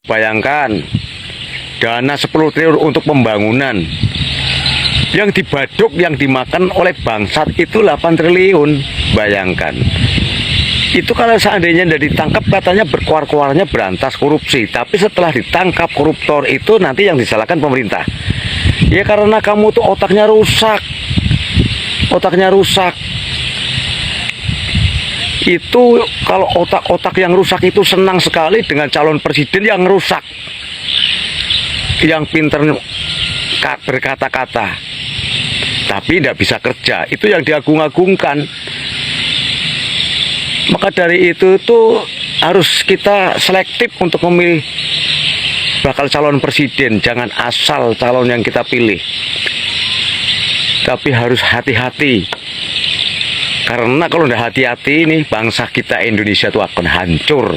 Bayangkan, dana 10 triliun untuk pembangunan. Yang dibaduk, yang dimakan oleh bangsat itu 8 triliun. Bayangkan. Itu kalau seandainya tidak ditangkap katanya berkuar-kuarnya berantas korupsi. Tapi setelah ditangkap koruptor itu nanti yang disalahkan pemerintah. Ya karena kamu tuh otaknya rusak. Otaknya rusak. Itu kalau otak-otak yang rusak itu senang sekali dengan calon presiden yang rusak, yang pinter berkata-kata tapi tidak bisa kerja, itu yang diagung-agungkan. Maka dari itu tuh harus kita selektif untuk memilih bakal calon presiden. Jangan asal calon yang kita pilih, tapi harus hati-hati. Karena kalau tidak hati-hati nih, bangsa kita Indonesia itu akan hancur.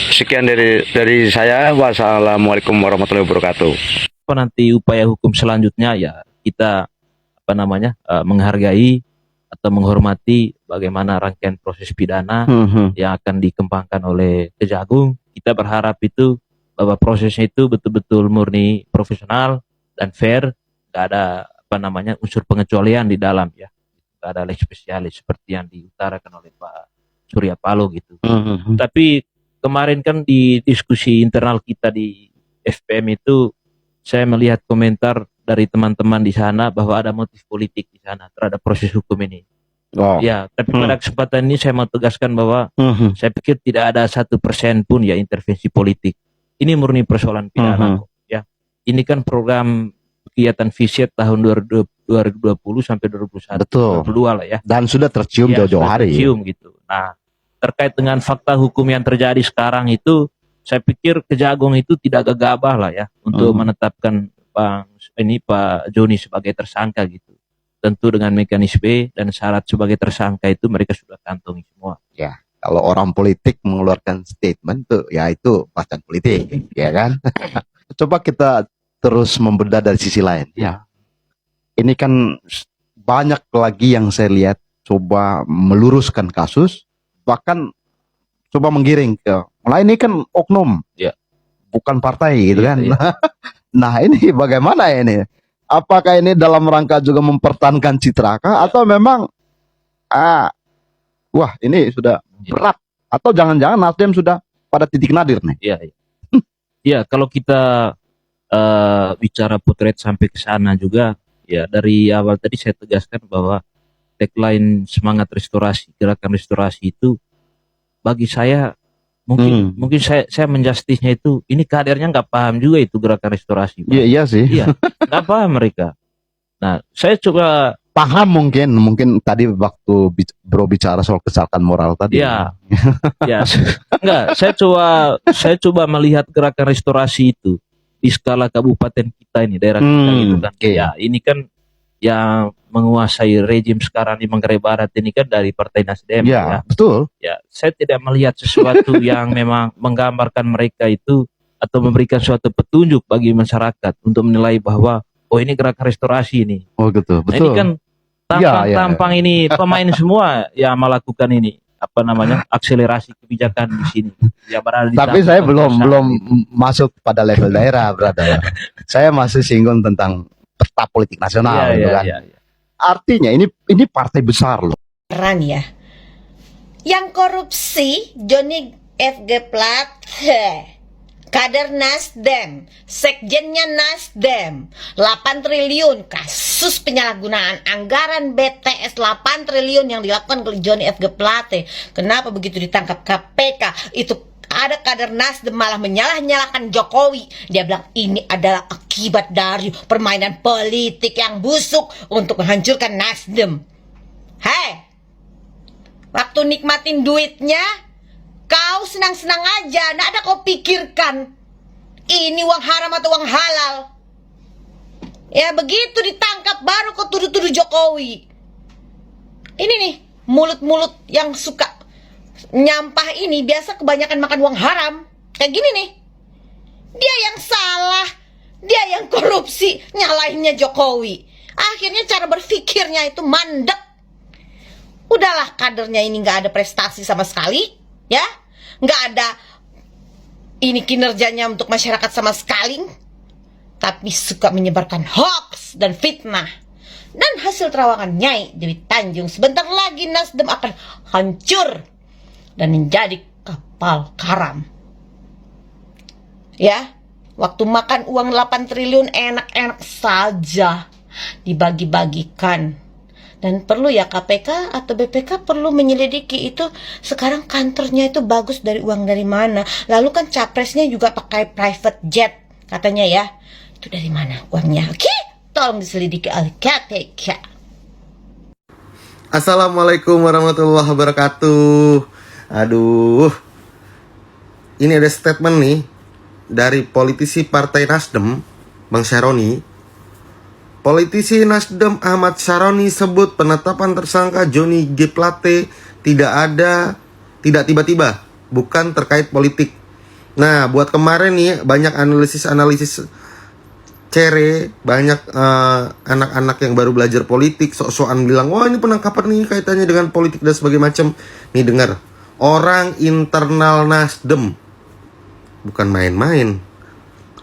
Sekian dari saya. Wassalamualaikum warahmatullahi wabarakatuh. Nanti upaya hukum selanjutnya ya kita menghargai atau menghormati bagaimana rangkaian proses pidana yang akan dikembangkan oleh Kejagung. Kita berharap itu bahwa prosesnya itu betul-betul murni profesional dan fair, nggak ada unsur pengecualian di dalam ya. Ada lex spesialis seperti yang diutarakan oleh Pak Surya Paloh gitu. Tapi kemarin kan di diskusi internal kita di FPM itu saya melihat komentar dari teman-teman di sana bahwa ada motif politik di sana terhadap proses hukum ini. Ya, tapi pada kesempatan ini saya mau tegaskan bahwa saya pikir tidak ada 1% pun ya intervensi politik. Ini murni persoalan pidana kok, ya. Ini kan program kegiatan Visit tahun 2020 sampai 2021. Betul. 2022 lah ya. Dan sudah tercium Ya, jauh-jauh hari. Tercium gitu. Nah, terkait dengan fakta hukum yang terjadi sekarang itu, saya pikir Kejagung itu tidak gegabah lah ya untuk menetapkan Pak Joni sebagai tersangka gitu. Tentu dengan mekanisme dan syarat sebagai tersangka itu mereka sudah kantongi semua. Ya, kalau orang politik mengeluarkan statement tuh, ya itu bacaan politik, ya kan? Coba kita terus membedah dari sisi lain. Ya, ini kan banyak lagi yang saya lihat coba meluruskan kasus, bahkan coba menggiring ke, nah ini kan oknum, ya, bukan partai gitu kan. Ya. Nah ini bagaimana ini? Apakah ini dalam rangka juga mempertahankan citra kah? Atau memang wah ini sudah berat? Atau jangan-jangan Nasdem sudah pada titik nadir nih? Iya. Ya, kalau kita bicara potret sampai ke sana juga, ya dari awal tadi saya tegaskan bahwa tagline semangat restorasi, gerakan restorasi itu bagi saya mungkin saya menjustisnya itu ini kadernya nggak paham juga itu gerakan restorasi. Iya sih. Iya, nggak paham mereka. Nah, saya coba paham mungkin tadi waktu bro bicara soal kesalahan moral tadi. Ya, ya, enggak. Saya coba melihat gerakan restorasi itu di skala kabupaten kita ini, daerah kita gitu kan. Okay. Ya, ini kan yang menguasai rejim sekarang di Manggarai Barat ini kan dari Partai Nasdem. Ya, betul. Ya, saya tidak melihat sesuatu yang memang menggambarkan mereka itu atau memberikan suatu petunjuk bagi masyarakat untuk menilai bahwa oh ini gerakan restorasi ini. Oh gitu, betul. Nah, ini kan tampang ini pemain semua yang melakukan ini akselerasi kebijakan di sini. Ya, tapi saya belum masuk pada level daerah, brother. Saya masih singgung tentang peta politik nasional, kan. Ya. Artinya ini partai besar loh. Peran ya. Yang korupsi Johnny F.G. Plate, kader Nasdem, sekjennya Nasdem, 8 triliun kasus penyalahgunaan anggaran BTS 8 triliun yang dilakukan oleh Johnny F.G. Plate. Kenapa begitu ditangkap KPK? Itu ada kader Nasdem malah menyalah-nyalahkan Jokowi. Dia bilang ini adalah akibat dari permainan politik yang busuk untuk menghancurkan Nasdem. Hei, waktu nikmatin duitnya kau senang-senang aja, nggak ada kau pikirkan ini uang haram atau uang halal. Ya begitu ditangkap baru kau tuduh-tuduh Jokowi. Ini nih mulut-mulut yang suka nyampah ini biasa kebanyakan makan uang haram. Kayak gini nih, dia yang salah, dia yang korupsi, nyalahinnya Jokowi. Akhirnya cara berpikirnya itu mandek. Udahlah, kadernya ini nggak ada prestasi sama sekali, ya, nggak ada ini kinerjanya untuk masyarakat sama sekali, tapi suka menyebarkan hoax dan fitnah. Dan hasil terawangan Nyai Dewi Tanjung, sebentar lagi Nasdem akan hancur dan menjadi kapal karam. Ya, waktu makan uang 8 triliun enak-enak saja dibagi-bagikan. Dan perlu ya KPK atau BPK perlu menyelidiki itu sekarang kantornya itu bagus dari uang dari mana. Lalu kan capresnya juga pakai private jet katanya ya. Itu dari mana uangnya? Oke, tolong diselidiki oleh KPK. Assalamualaikum warahmatullahi wabarakatuh. Aduh, ini ada statement nih dari politisi Partai Nasdem, Bang Syaroni. Politisi Nasdem Ahmad Syaroni sebut penetapan tersangka Johnny G. Plate tidak tiba-tiba, bukan terkait politik. Nah, buat kemarin nih banyak analisis cere, banyak anak-anak yang baru belajar politik sok-sokan bilang, wah ini penangkapan nih kaitannya dengan politik dan sebagainya macam. Nih dengar, orang internal Nasdem, bukan main-main.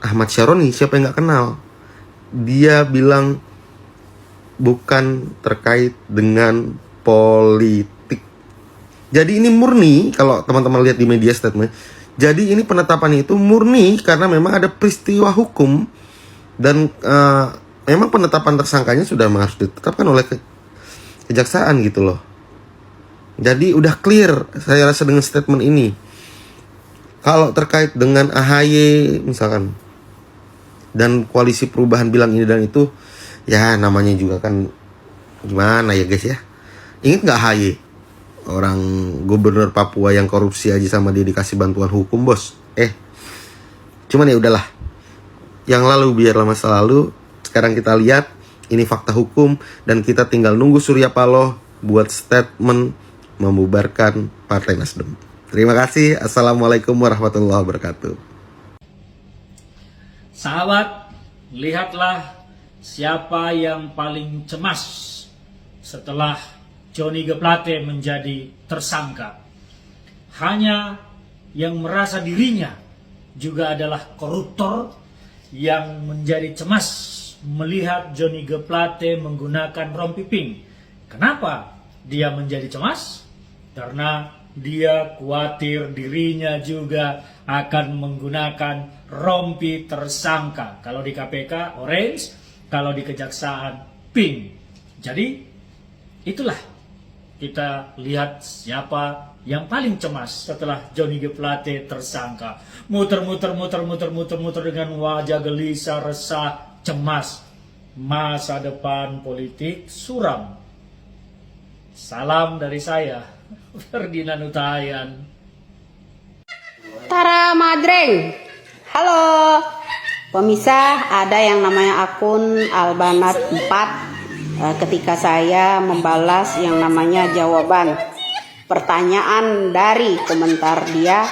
Ahmad Syaroni siapa yang nggak kenal? Dia bilang bukan terkait dengan politik. Jadi ini murni, kalau teman-teman lihat di media statement, jadi ini penetapan itu murni karena memang ada peristiwa hukum. Dan memang penetapan tersangkanya sudah harus ditetapkan oleh kejaksaan gitu loh. Jadi udah clear saya rasa dengan statement ini. Kalau terkait dengan AHY misalkan, dan koalisi perubahan bilang ini dan itu, ya namanya juga kan gimana ya guys ya. Ingat gak AHY? Orang gubernur Papua yang korupsi aja sama dia dikasih bantuan hukum bos. Cuman ya udahlah. Yang lalu biarlah masa lalu. Sekarang kita lihat ini fakta hukum dan kita tinggal nunggu Surya Paloh buat statement membubarkan Partai Nasdem. Terima kasih. Assalamualaikum warahmatullahi wabarakatuh. Sahabat, lihatlah siapa yang paling cemas setelah Johnny G. Plate menjadi tersangka. Hanya yang merasa dirinya juga adalah koruptor yang menjadi cemas melihat Johnny G. Plate menggunakan rompi pink. Kenapa dia menjadi cemas? Karena dia khawatir dirinya juga akan menggunakan rompi tersangka. Kalau di KPK orange, kalau di kejaksaan pink. Jadi itulah kita lihat siapa yang paling cemas setelah Johnny G. Plate tersangka. Muter-muter dengan wajah gelisah, resah, cemas. Masa depan politik suram. Salam dari saya, Ferdinand Utahayan. Tara Madreng. Halo. Pemirsa, ada yang namanya akun Albanat 4. Ketika saya membalas yang namanya jawaban pertanyaan dari komentar dia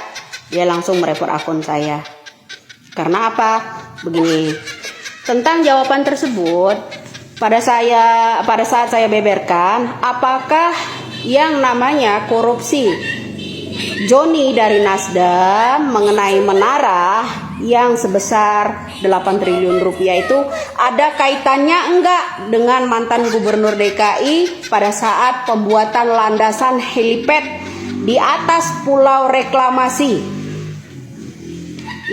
langsung mereport akun saya. Karena apa? Begini. Tentang jawaban tersebut, pada saat saya beberkan, apakah yang namanya korupsi Johnny dari Nasdem mengenai menara yang sebesar 8 triliun rupiah itu ada kaitannya enggak dengan mantan gubernur DKI pada saat pembuatan landasan helipad di atas pulau reklamasi?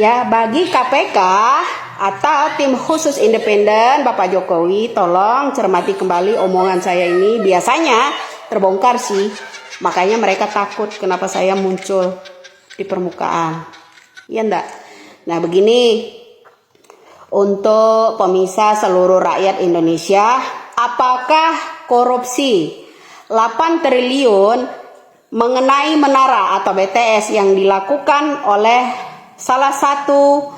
Ya, bagi KPK atau tim khusus independen Bapak Jokowi, tolong cermati kembali omongan saya ini. Biasanya terbongkar sih, makanya mereka takut kenapa saya muncul di permukaan. Iya enggak? Nah begini, untuk pemirsa seluruh rakyat Indonesia, apakah korupsi 8 triliun mengenai menara atau BTS yang dilakukan oleh salah satu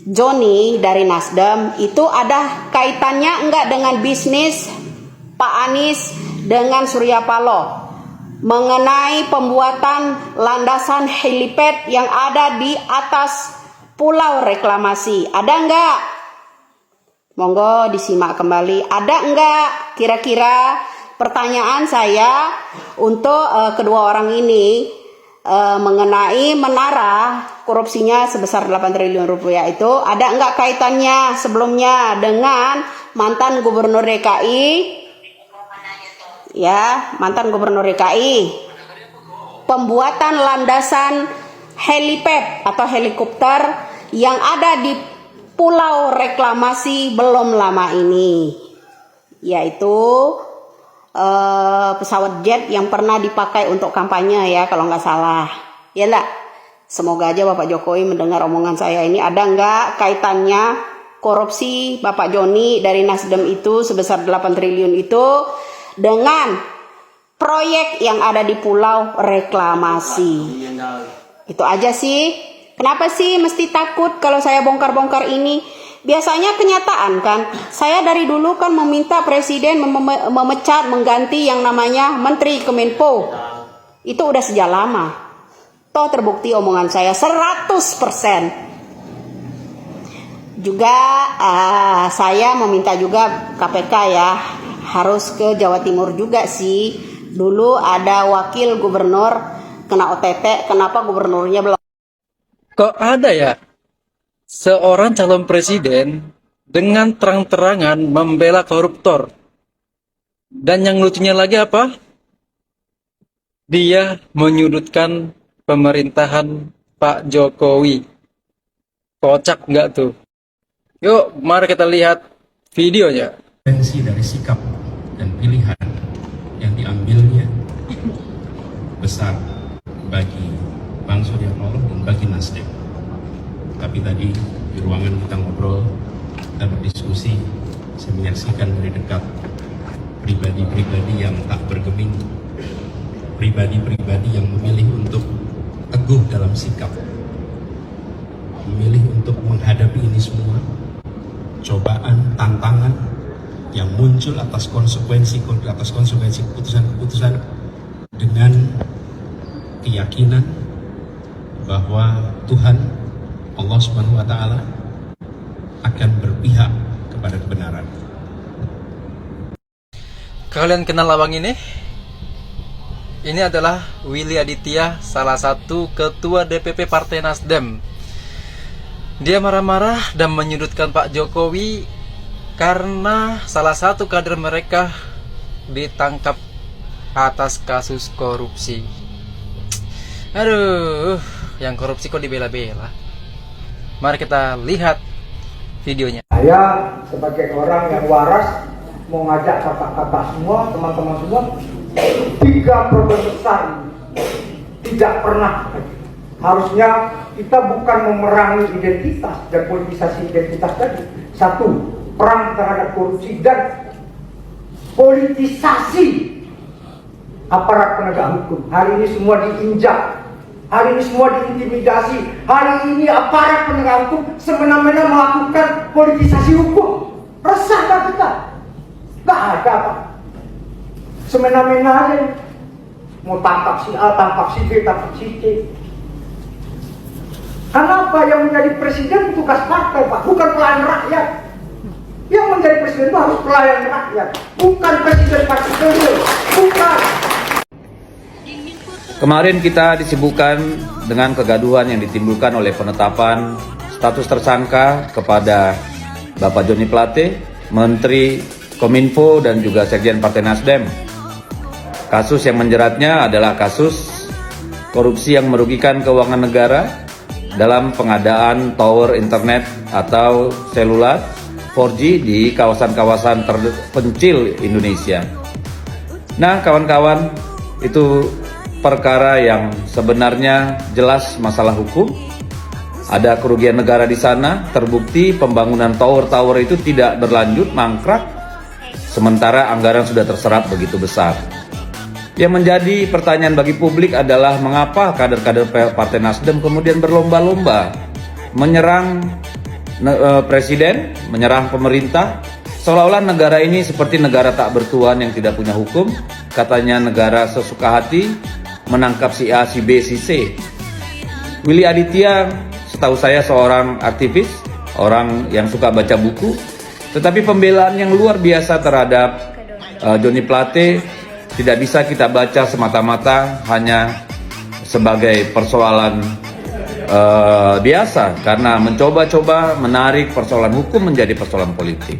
Johnny dari Nasdem itu ada kaitannya enggak dengan bisnis Pak Anies dengan Surya Paloh mengenai pembuatan landasan helipad yang ada di atas pulau reklamasi? Ada enggak? Monggo disimak kembali. Ada enggak? Kira-kira pertanyaan saya untuk kedua orang ini, mengenai menara korupsinya sebesar 8 triliun rupiah itu ada enggak kaitannya sebelumnya dengan mantan gubernur DKI, ya, mantan gubernur DKI, pembuatan landasan helipad atau helikopter yang ada di Pulau Reklamasi belum lama ini, yaitu pesawat jet yang pernah dipakai untuk kampanye ya kalau nggak salah, ya enggak? Semoga aja Bapak Jokowi mendengar omongan saya ini. Ada nggak kaitannya korupsi Bapak Joni dari Nasdem itu sebesar 8 triliun itu dengan proyek yang ada di Pulau Reklamasi? Itu aja sih. Kenapa sih mesti takut kalau saya bongkar-bongkar ini? Biasanya kenyataan kan. Saya dari dulu kan meminta presiden memecat, mengganti yang namanya Menteri Kominfo. Itu udah sejak lama. Toh terbukti omongan saya 100%. Juga saya meminta juga KPK ya harus ke Jawa Timur juga sih. Dulu ada wakil gubernur kena OTT, kenapa gubernurnya belum? Kok ada ya seorang calon presiden dengan terang-terangan membela koruptor? Dan yang lucunya lagi apa? Dia menyudutkan pemerintahan Pak Jokowi. Kocak nggak tuh? Yuk, mari kita lihat videonya. Tensi dari sikap dan pilihan yang diambilnya besar bagi Bang Surya Paloh dan bagi Nasdem. Tapi tadi di ruangan kita ngobrol, kita berdiskusi, saya menyaksikan dari dekat pribadi-pribadi yang tak bergeming, pribadi-pribadi yang memilih untuk teguh dalam sikap, memilih untuk menghadapi ini semua, cobaan, tantangan yang muncul atas konsekuensi keputusan-keputusan dengan keyakinan bahwa Tuhan Allah Subhanahu wa Ta'ala akan berpihak kepada kebenaran. Kalian kenal abang ini? Ini adalah Willy Aditya, salah satu ketua DPP Partai Nasdem. Dia marah-marah dan menyudutkan Pak Jokowi karena salah satu kader mereka ditangkap atas kasus korupsi. Aduh, yang korupsi kok dibela-bela. Mari kita lihat videonya. Saya sebagai orang yang waras mau ngajak kakak-kakak semua, teman-teman semua, 3 problem besar tidak pernah. Harusnya kita bukan memerangi identitas dan politisasi identitas tadi. 1, perang terhadap korupsi dan politisasi aparat penegak hukum. Hari ini semua diinjak, hari ini semua diintimidasi, hari ini aparat penegak hukum semena-mena melakukan politisasi hukum. Resah tak kita? Gak ada Pak. Semena-mena aja. Mau tangkap si A, tangkap si B, tangkap si C. Kenapa yang menjadi presiden tugas partai Pak, bukan pelayan rakyat. Yang menjadi presiden itu harus pelayan rakyat, bukan presiden partai, bukan. Kemarin kita disibukkan dengan kegaduhan yang ditimbulkan oleh penetapan status tersangka kepada Bapak Joni Plate, Menteri Kominfo dan juga Sekjen Partai Nasdem. Kasus yang menjeratnya adalah kasus korupsi yang merugikan keuangan negara dalam pengadaan tower internet atau seluler 4G di kawasan-kawasan terpencil Indonesia. Nah, kawan-kawan, itu perkara yang sebenarnya jelas masalah hukum. Ada kerugian negara di sana, terbukti pembangunan tower-tower itu tidak berlanjut, mangkrak, sementara anggaran sudah terserap begitu besar. Yang menjadi pertanyaan bagi publik adalah mengapa kader-kader Partai Nasdem kemudian berlomba-lomba menyerang presiden, menyerang pemerintah, seolah-olah negara ini seperti negara tak bertuan yang tidak punya hukum, katanya negara sesuka hati, menangkap si A, si B, si C. Willy Aditya setahu saya seorang aktivis, orang yang suka baca buku, tetapi pembelaan yang luar biasa terhadap Joni Plate tidak bisa kita baca semata-mata hanya sebagai persoalan biasa karena mencoba-coba menarik persoalan hukum menjadi persoalan politik.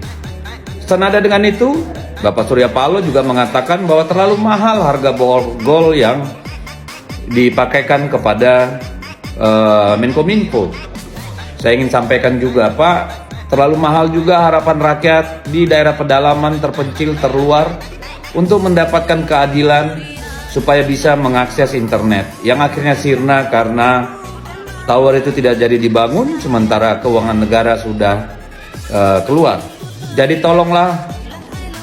Senada dengan itu, Bapak Surya Paloh juga mengatakan bahwa terlalu mahal harga borgol yang dipakaikan kepada Menkominfo. Saya ingin sampaikan juga, Pak, terlalu mahal juga harapan rakyat di daerah pedalaman terpencil terluar untuk mendapatkan keadilan supaya bisa mengakses internet yang akhirnya sirna karena tower itu tidak jadi dibangun sementara keuangan negara sudah keluar. Jadi tolonglah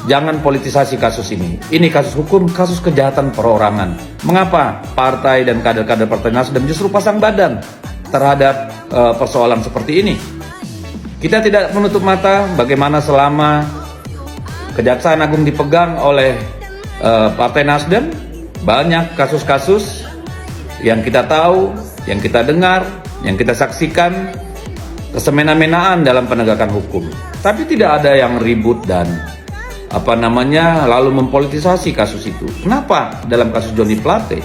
jangan politisasi kasus ini. Ini kasus hukum, kasus kejahatan perorangan. Mengapa partai dan kader-kader Partai Nasdem justru pasang badan terhadap persoalan seperti ini? Kita tidak menutup mata bagaimana selama Kejaksaan Agung dipegang oleh Partai Nasdem, banyak kasus-kasus yang kita tahu, yang kita dengar, yang kita saksikan, kesemena-menaan dalam penegakan hukum. Tapi tidak ada yang ribut dan lalu mempolitisasi kasus itu. Kenapa dalam kasus Johnny Plate?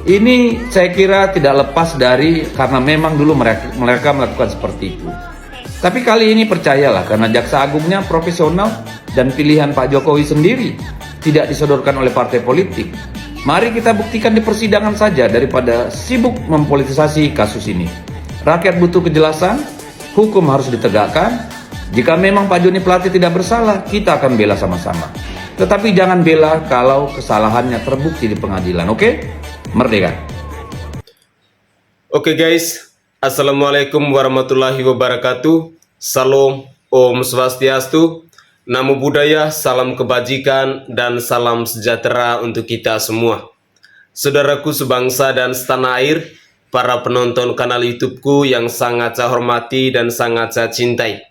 Ini saya kira tidak lepas dari karena memang dulu mereka melakukan seperti itu. Tapi kali ini percayalah karena Jaksa Agungnya profesional dan pilihan Pak Jokowi sendiri tidak disodorkan oleh partai politik. Mari kita buktikan di persidangan saja daripada sibuk mempolitisasi kasus ini. Rakyat butuh kejelasan, hukum harus ditegakkan. Jika memang Pak Johnny Plate tidak bersalah, kita akan bela sama-sama. Tetapi jangan bela kalau kesalahannya terbukti di pengadilan, oke? Merdeka. Oke guys, Assalamualaikum warahmatullahi wabarakatuh. Salam, Om Swastiastu, Namo Buddhaya, salam kebajikan, dan salam sejahtera untuk kita semua. Saudaraku sebangsa dan setanah air, para penonton kanal YouTubeku yang sangat saya hormati dan sangat saya cintai.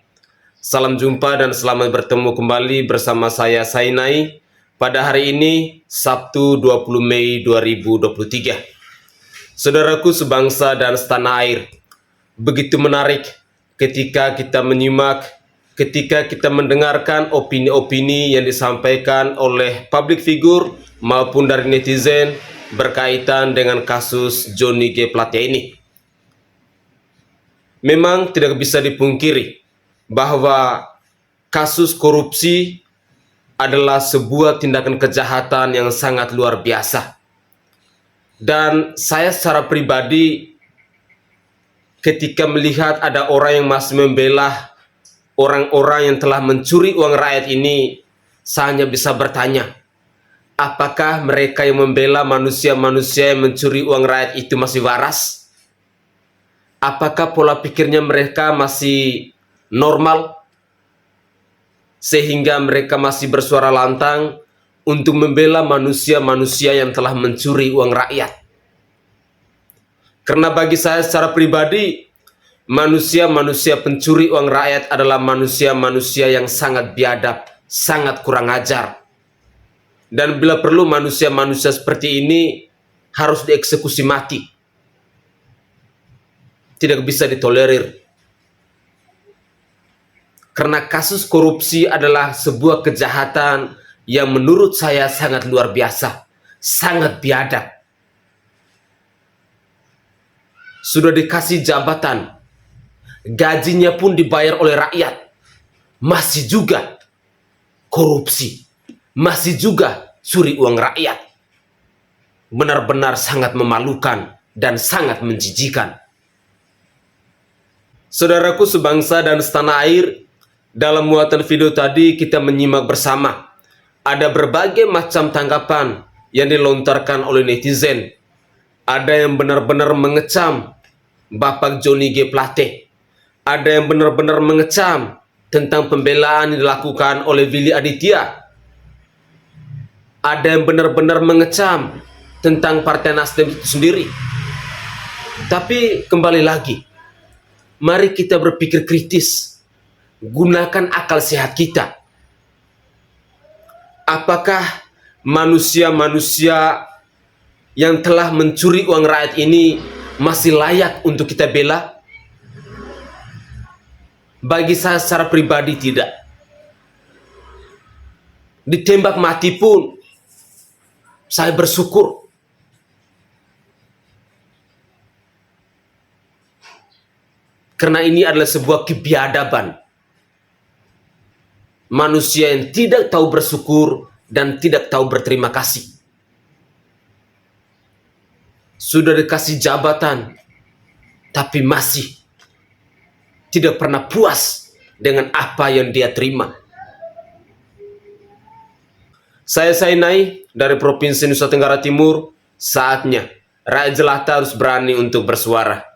Salam jumpa dan selamat bertemu kembali bersama saya Sainai pada hari ini Sabtu 20 Mei 2023. Saudaraku sebangsa dan setanah air, begitu menarik ketika kita menyimak, ketika kita mendengarkan opini-opini yang disampaikan oleh public figure maupun dari netizen berkaitan dengan kasus Johnny G. Plate ini. Memang tidak bisa dipungkiri bahwa kasus korupsi adalah sebuah tindakan kejahatan yang sangat luar biasa. Dan saya secara pribadi ketika melihat ada orang yang masih membela orang-orang yang telah mencuri uang rakyat ini, saya hanya bisa bertanya, apakah mereka yang membela manusia-manusia yang mencuri uang rakyat itu masih waras? Apakah pola pikirnya mereka masih normal sehingga mereka masih bersuara lantang untuk membela manusia-manusia yang telah mencuri uang rakyat? Karena bagi saya secara pribadi, manusia-manusia pencuri uang rakyat adalah manusia-manusia yang sangat biadab, sangat kurang ajar. Dan bila perlu manusia-manusia seperti ini harus dieksekusi mati. Tidak bisa ditolerir. Karena kasus korupsi adalah sebuah kejahatan yang menurut saya sangat luar biasa, sangat biadab. Sudah dikasih jabatan, gajinya pun dibayar oleh rakyat, masih juga korupsi, masih juga curi uang rakyat. Benar-benar sangat memalukan dan sangat menjijikan. Saudaraku sebangsa dan setanah air, dalam muatan video tadi kita menyimak bersama. Ada berbagai macam tanggapan yang dilontarkan oleh netizen. Ada yang benar-benar mengecam Bapak Johnny G. Plate. Ada yang benar-benar mengecam tentang pembelaan yang dilakukan oleh Willy Aditya. Ada yang benar-benar mengecam tentang Partai Nasdem itu sendiri. Tapi kembali lagi, mari kita berpikir kritis. Gunakan akal sehat kita. Apakah manusia-manusia yang telah mencuri uang rakyat ini masih layak untuk kita bela? Bagi saya secara pribadi tidak. Ditembak mati pun saya bersyukur. Karena ini adalah sebuah kebiadaban. Manusia yang tidak tahu bersyukur dan tidak tahu berterima kasih. Sudah dikasih jabatan, tapi masih tidak pernah puas dengan apa yang dia terima. Saya Sainai dari Provinsi Nusa Tenggara Timur. Saatnya rakyat jelata harus berani untuk bersuara.